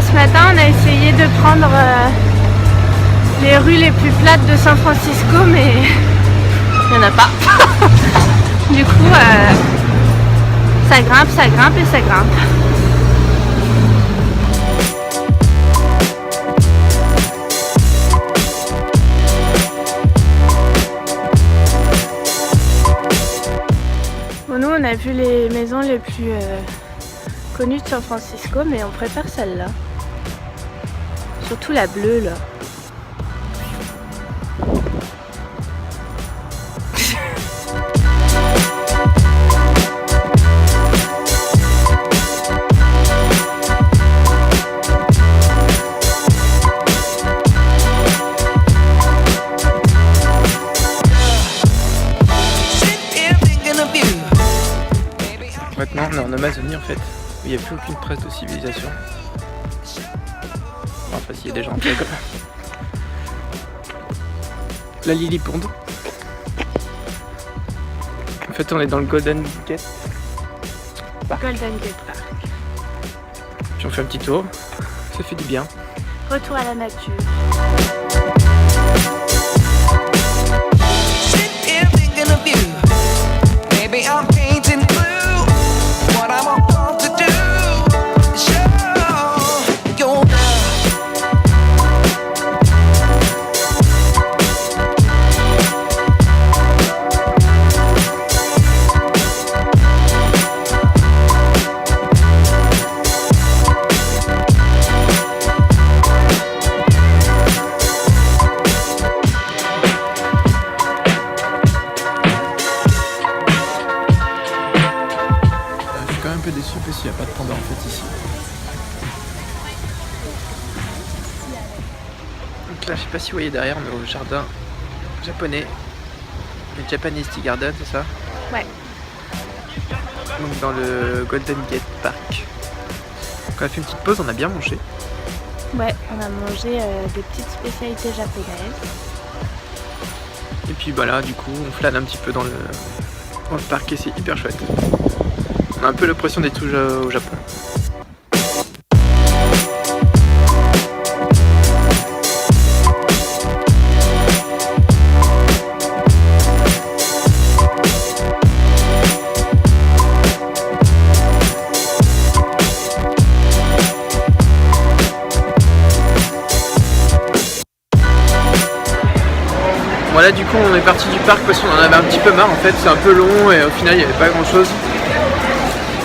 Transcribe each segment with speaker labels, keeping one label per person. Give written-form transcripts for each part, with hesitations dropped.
Speaker 1: Ce matin on a essayé de prendre les rues les plus plates de San Francisco, mais il n'y en a pas. Du coup ça grimpe et ça grimpe. Bon, nous on a vu les maisons les plus connues de San Francisco, mais on préfère celle-là. Surtout la bleue là.
Speaker 2: Maintenant on est en Amazonie en fait, où il n'y a plus aucune trace de civilisation. Enfin s'il y a des gens en fait. La Lily Pond. En fait on est dans le Golden Gate Park.
Speaker 1: Golden Gate Park.
Speaker 2: Puis on fait un petit tour, ça fait du bien.
Speaker 1: Retour à la nature.
Speaker 2: Déçu parce qu'il n'y a pas de panda en fait ici. Donc là je sais pas si vous voyez derrière, on est au jardin japonais, le Japanese Tea Garden, c'est ça?
Speaker 1: Ouais.
Speaker 2: Donc dans le Golden Gate Park. Donc on a fait une petite pause, on a bien mangé.
Speaker 1: Ouais, on a mangé des petites spécialités japonaises.
Speaker 2: Et puis voilà, du coup on flâne un petit peu dans le parc et c'est hyper chouette. On a un peu l'impression d'être au Japon. Voilà, du coup on est parti du parc parce qu'on en avait un petit peu marre en fait, c'est un peu long et au final il n'y avait pas grand chose.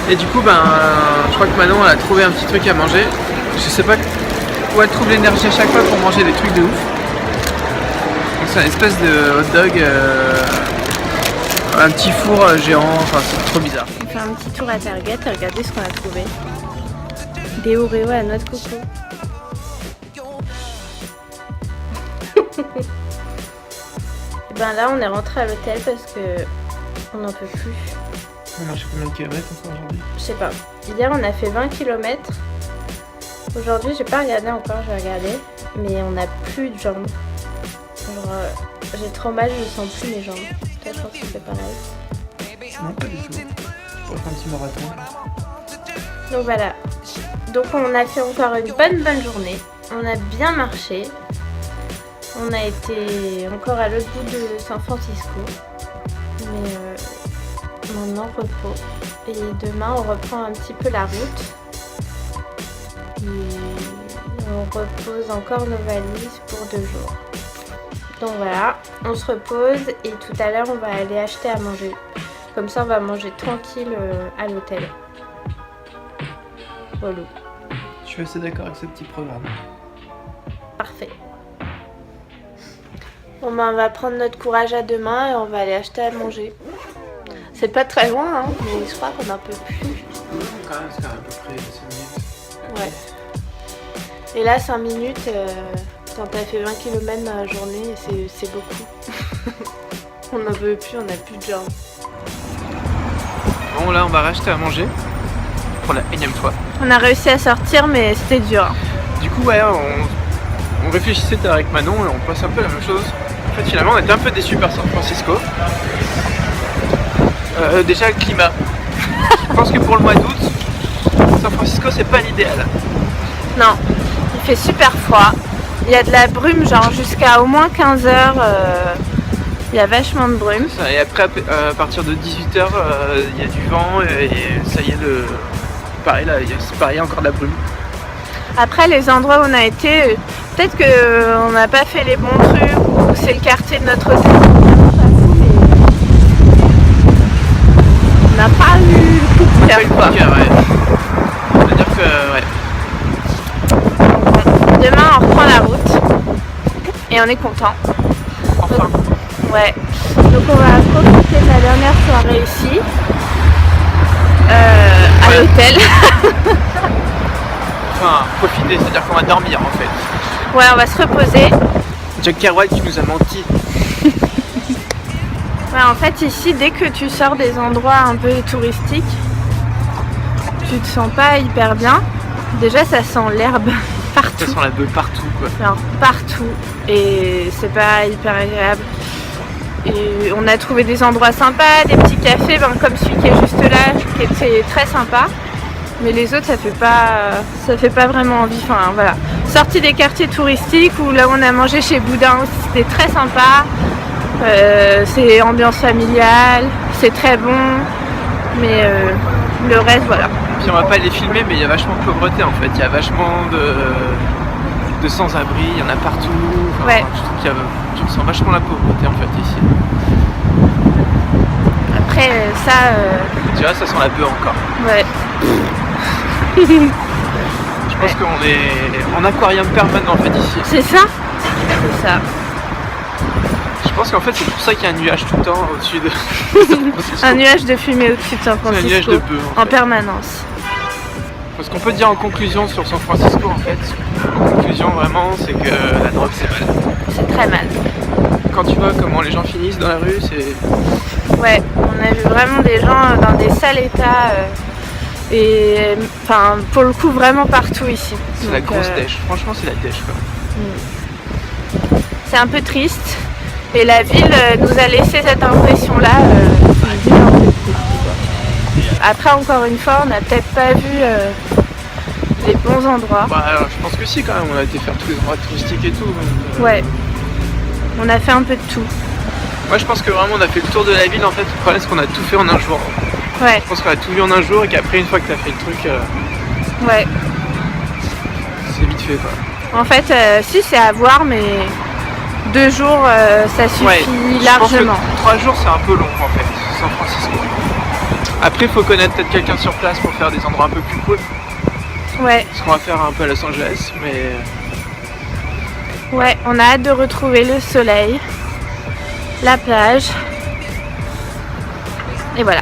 Speaker 2: Et du coup, je crois que Manon elle a trouvé un petit truc à manger. Je sais pas où elle trouve l'énergie à chaque fois pour manger des trucs de ouf. C'est une espèce de hot dog, un petit four géant, enfin c'est trop bizarre.
Speaker 1: On fait un petit tour à Target et regardez ce qu'on a trouvé. Des Oreos à noix de coco. Et ben là on est rentré à l'hôtel parce que on n'en peut plus.
Speaker 2: On a marché combien de kilomètres encore aujourd'hui?
Speaker 1: Je sais pas. Hier on a fait 20 km. Aujourd'hui j'ai pas regardé encore, je vais regarder. Mais on n'a plus de jambes. Genre j'ai trop mal, je sens plus mes jambes. Toi je pense que c'est pareil.
Speaker 2: Non pas du tout. On va faire un petit marathon.
Speaker 1: Donc voilà. Donc on a fait encore une bonne journée. On a bien marché. On a été encore à l'autre bout de San Francisco. Mais maintenant repos. Et demain on reprend un petit peu la route. Et on repose encore nos valises pour 2 jours. Donc voilà, on se repose et tout à l'heure on va aller acheter à manger. Comme ça on va manger tranquille à l'hôtel. Voilà.
Speaker 2: Je suis assez d'accord avec ce petit programme.
Speaker 1: Parfait. Bon ben on va prendre notre courage à deux mains et on va aller acheter à manger. C'est pas très loin hein, mais je crois qu'on n'en peut plus.
Speaker 2: Quand même, c'est à peu près 5 minutes.
Speaker 1: Ouais. Et là 5 minutes, quand t'as fait 20 km dans la journée, c'est beaucoup. On n'en peut plus, on n'a plus de jambes.
Speaker 2: Bon là on va racheter à manger. Pour la énième fois.
Speaker 1: On a réussi à sortir mais c'était dur.
Speaker 2: Du coup ouais, on réfléchissait avec Manon et on pense un peu la même chose. En fait finalement on était un peu déçus par San Francisco. Déjà le climat. Je pense que pour le mois d'août, San Francisco c'est pas l'idéal.
Speaker 1: Non, il fait super froid. Il y a de la brume, genre jusqu'à au moins 15 heures. Il y a vachement de brume.
Speaker 2: Et après, à partir de 18h, il y a du vent et ça y est, pareil là, c'est pareil, encore de la brume.
Speaker 1: Après, les endroits où on a été, peut-être qu'on n'a pas fait les bons trucs ou c'est le quartier de notre hôtel. On n'a pas eu le coup de cœur, quoi.
Speaker 2: C'est-à-dire que, ouais.
Speaker 1: Demain, on reprend la route et on est content.
Speaker 2: Enfin.
Speaker 1: Ouais. Donc on va profiter de la dernière soirée ici, à l'hôtel.
Speaker 2: Enfin, profiter, c'est-à-dire qu'on va dormir en fait.
Speaker 1: Ouais, on va se reposer.
Speaker 2: Jack Kerouac qui nous a menti.
Speaker 1: Ouais, en fait ici, dès que tu sors des endroits un peu touristiques, tu te sens pas hyper bien. Déjà, ça sent l'herbe partout.
Speaker 2: Ça sent la beuh partout quoi.
Speaker 1: Alors, partout. Et c'est pas hyper agréable. Et on a trouvé des endroits sympas, des petits cafés, comme celui qui est juste là, qui était très sympa. Mais les autres, ça fait pas vraiment envie. Enfin, voilà. Sorti des quartiers touristiques où là où on a mangé chez Boudin, c'était très sympa. C'est ambiance familiale, c'est très bon. Mais le reste, voilà.
Speaker 2: Puis on va pas les filmer, mais il y a vachement de pauvreté en fait. Il y a vachement de sans-abri, il y en a partout. Enfin,
Speaker 1: Ouais.
Speaker 2: Je trouve qu'il y a, tu ressens vachement la pauvreté en fait ici.
Speaker 1: Après, ça.
Speaker 2: Tu vois, ça sent la beuh encore.
Speaker 1: Ouais.
Speaker 2: Je pense qu'on est en aquarium permanent en fait ici.
Speaker 1: C'est ça? C'est ça.
Speaker 2: Je pense qu'en fait c'est pour ça qu'il y a un nuage tout le temps au-dessus de.
Speaker 1: Un nuage de fumée au-dessus de San
Speaker 2: C'est un
Speaker 1: Francisco.
Speaker 2: nuage de beuh
Speaker 1: en permanence.
Speaker 2: Ce qu'on peut dire en conclusion sur San Francisco en fait, en conclusion vraiment, c'est que la drogue c'est mal.
Speaker 1: C'est très mal.
Speaker 2: Quand tu vois comment les gens finissent dans la rue, c'est...
Speaker 1: Ouais, on a vu vraiment des gens dans des sales états et enfin pour le coup vraiment partout ici.
Speaker 2: C'est la
Speaker 1: Donc,
Speaker 2: grosse dèche, franchement c'est la dèche quoi.
Speaker 1: C'est un peu triste et la ville nous a laissé cette impression là. Après encore une fois on n'a peut-être pas vu les bons endroits.
Speaker 2: Bah alors, je pense que si quand même, on a été faire tous les endroits touristiques et tout. Donc,
Speaker 1: Ouais, on a fait un peu de tout.
Speaker 2: Moi je pense que vraiment on a fait le tour de la ville en fait, le problème c'est qu'on a tout fait en un jour.
Speaker 1: Ouais,
Speaker 2: Je pense qu'on a tout vu en un jour et qu'après une fois que tu as fait le truc,
Speaker 1: ouais.
Speaker 2: c'est vite fait quoi.
Speaker 1: En fait, si c'est à voir, mais 2 jours, ça suffit largement.
Speaker 2: Je pense que 3 jours c'est un peu long en fait, San Francisco. Après il faut connaître peut-être quelqu'un sur place pour faire des endroits un peu plus cool.
Speaker 1: Ouais,
Speaker 2: Ce qu'on va faire un peu à Los Angeles, mais...
Speaker 1: ouais, on a hâte de retrouver le soleil, la plage. Et voilà.